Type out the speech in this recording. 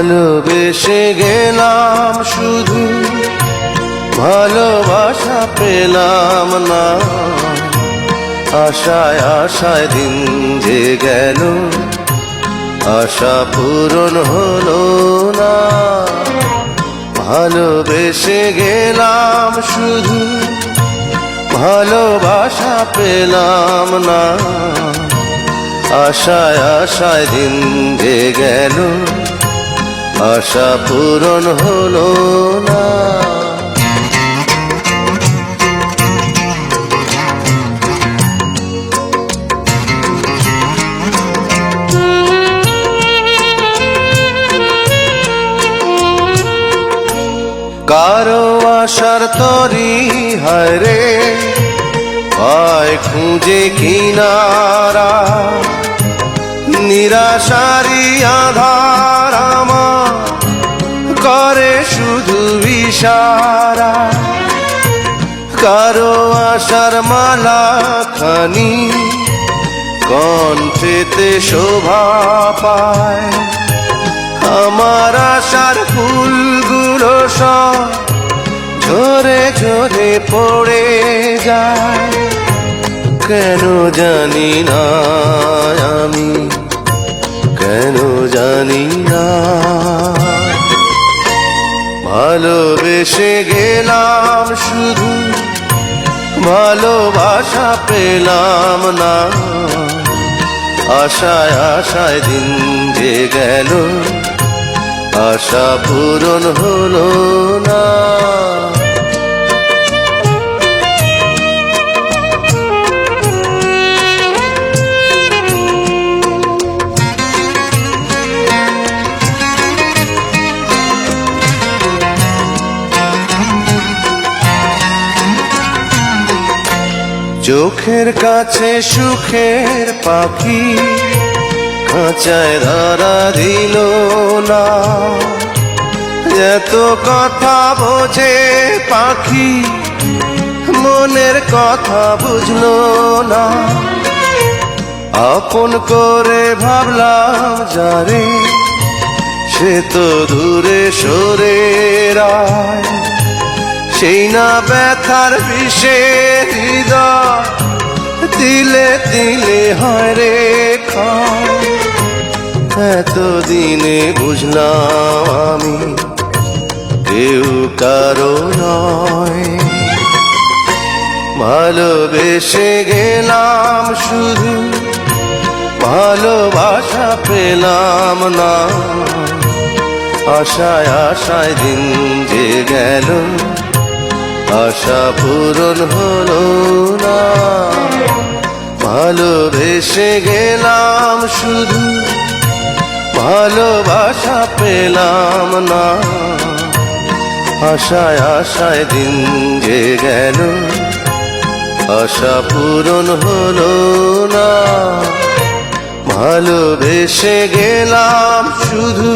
ভালোবেসে গেলাম শুধু, ভালোবাসা পেলাম না। আশায় আশায় দিন যে গেল, আশা পূরণ হলো না। ভালোবেসে গেলাম শুধু, ভালোবাসা পেলাম না। আশায় আশায় দিন যে গেল, আশা পূরণ হলো না। কারো আশার তরি হায়রে, পায় খুঁজে কিনারা। নিরাশারি আধার আমার করে শুধু ইশারা। কারো আশার মালা খানি কণ্ঠেতে শোভা পায়। আমার আশার ফুলগুলো সব ঝরে ঝরে পড়ে যায়। কেন জানি না আমি, কেন জানি না। ভালোবেসে গেলাম শুধু, ভালোবাসা পেলাম না। আশায় আশায় দিন যে গেল, আশা পূরণ হলো না। চোখের কাছে সুখের পাখি খাঁচায় ধরা দিল না। এত কথা বোঝে পাখি, মনের কথা বুঝলো না। আপন করে ভাবলাম যারে, সে তো দূরে সরে রায়। সেই না ব্যথার বিষে হৃদয় দিলে দিলে হয় রে ক্ষয়। এতদিনে বুঝলাম আমি কেউ কারো নয়। ভালোবেসে গেলাম শুধু, ভালোবাসা পেলাম না। আশায় আশায় দিন যে গেল, আশা পূরণ হলো না। ভালোবেসে গেলাম শুধু, ভালোবাসা পেলাম না। আশায় আশায় দিন যে গেল, আশা পূরণ হলো না। ভালোবেসে গেলাম শুধু।